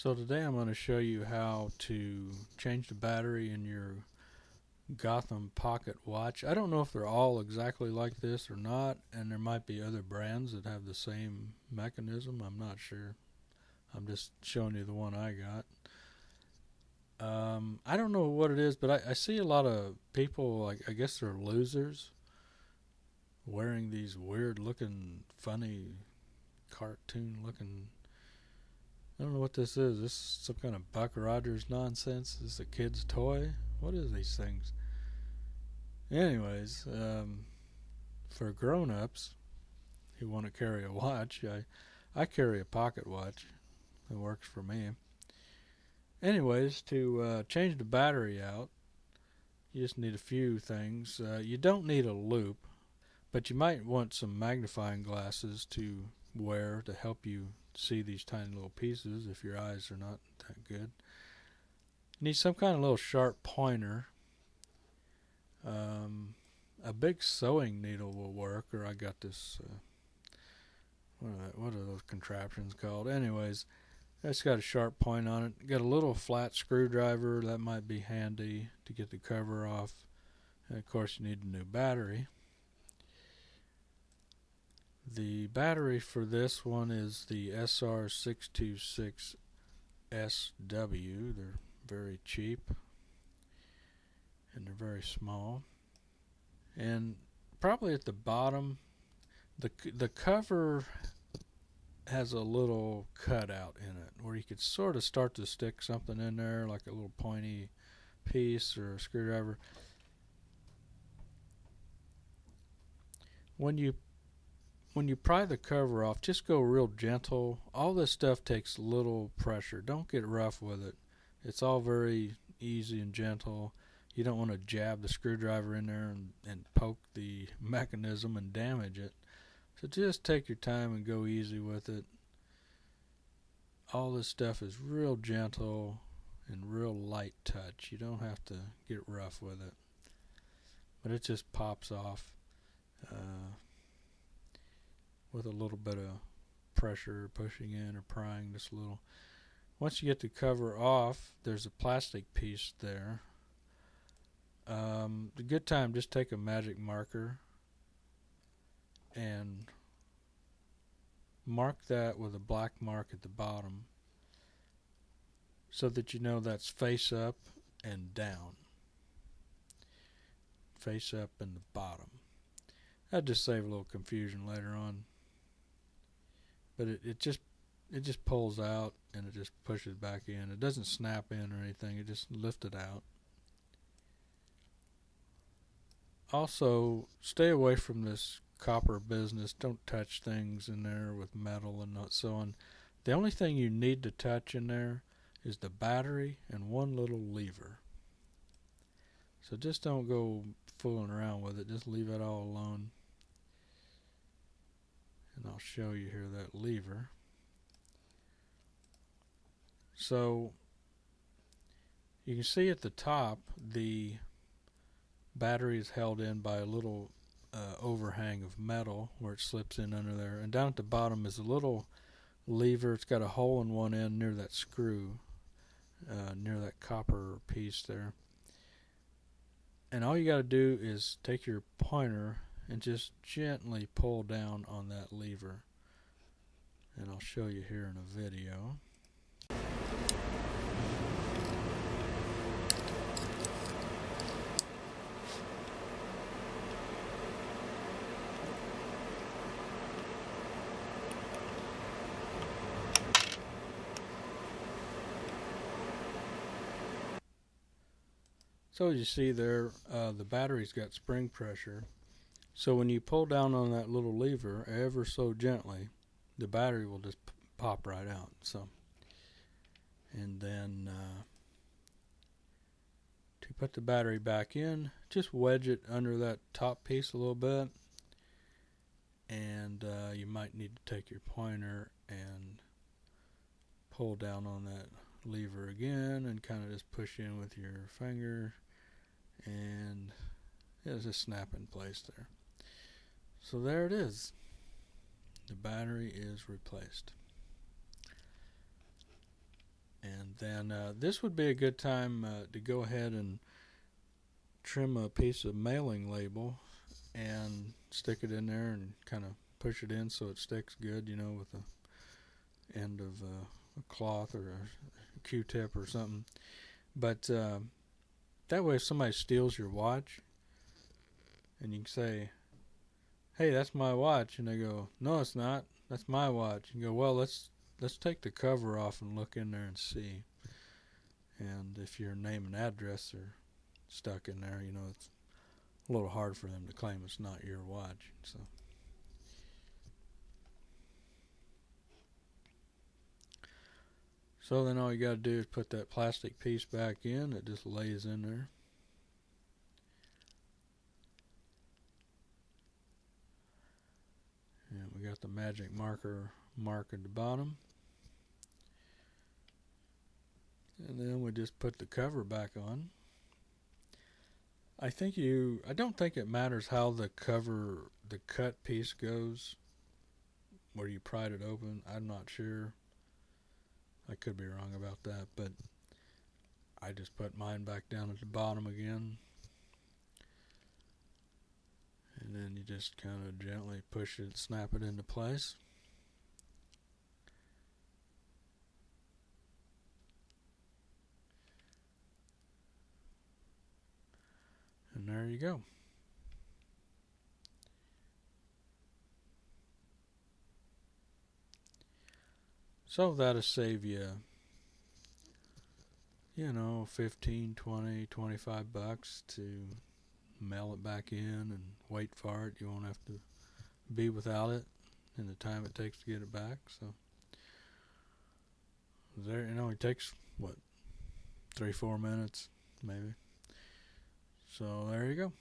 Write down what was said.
So today I'm going to show you how to change the battery in your Gotham Pocket watch. I don't know if they're all exactly like this or not, and there might be other brands that have the same mechanism. I'm not sure. I'm just showing you the one I got. I don't know what it is, but I see a lot of people, like I guess they're losers, wearing these weird looking, funny, cartoon looking. I don't know what this is. This is some kind of Buck Rogers nonsense. Is this a kid's toy? What is these things? Anyways, for grown-ups who want to carry a watch, I carry a pocket watch. It works for me. Anyways, to change the battery out, you just need a few things. You don't need a loop, but you might want some magnifying glasses to wear to help you see these tiny little pieces if your eyes are not that good. You need some kind of little sharp pointer. A big sewing needle will work, or I got this, what are those contraptions called? Anyways, it's got a sharp point on it. Got a little flat screwdriver, that might be handy to get the cover off. And of course you need a new battery. The battery for this one is the SR626SW. They're very cheap and they're very small. And probably at the bottom, the cover has a little cutout in it where you could sort of start to stick something in there, like a little pointy piece or a screwdriver. When you pry the cover off, just go real gentle. All this stuff takes little pressure. Don't get rough with it. It's all very easy and gentle. You don't want to jab the screwdriver in there and poke the mechanism and damage it. So just take your time and go easy with it. All this stuff is real gentle and real light touch. You don't have to get rough with it. But it just pops off with a little bit of pressure, pushing in or prying just a little. Once you get the cover off, there's a plastic piece there. A good time, just take a magic marker and mark that with a black mark at the bottom so that you know that's face up and down. Face up and the bottom. That'd just save a little confusion later on. But it just pulls out and it just pushes back in. It doesn't snap in or anything. It just lifts it out. Also, stay away from this copper business. Don't touch things in there with metal and so on. The only thing you need to touch in there is the battery and one little lever. So just don't go fooling around with it. Just leave it all alone. And I'll show you here that lever. So you can see at the top the battery is held in by a little overhang of metal where it slips in under there, and down at the bottom is a little lever. It's got a hole in one end near that screw, near that copper piece there. And all you got to do is take your pointer and just gently pull down on that lever, and I'll show you here in a video. So as you see there, the battery's got spring pressure. So when you pull down on that little lever ever so gently, the battery will just pop right out. So, and then to put the battery back in, just wedge it under that top piece a little bit, and you might need to take your pointer and pull down on that lever again and kind of just push in with your finger, and it'll just snap in place there. So there it is. The battery is replaced. then this would be a good time to go ahead and trim a piece of mailing label and stick it in there and kind of push it in so it sticks good, with the end of a cloth or a Q-tip or something. But that way if somebody steals your watch and you can say, hey, that's my watch, and they go, no, it's not, that's my watch. You go, well, let's take the cover off and look in there and see. And if your name and address are stuck in there, it's a little hard for them to claim it's not your watch. So then all you got to do is put that plastic piece back in. It just lays in there. And we got the magic marker mark at the bottom. And then we just put the cover back on. I don't think it matters how the cut piece goes, where you pried it open. I'm not sure. I could be wrong about that, but I just put mine back down at the bottom again. And then you just kind of gently push it, snap it into place. And there you go. So that'll save you, 15, 20, 25 bucks to mail it back in and wait for it. You won't have to be without it in the time it takes to get it back. So there, it takes, 3-4 minutes maybe. So there you go.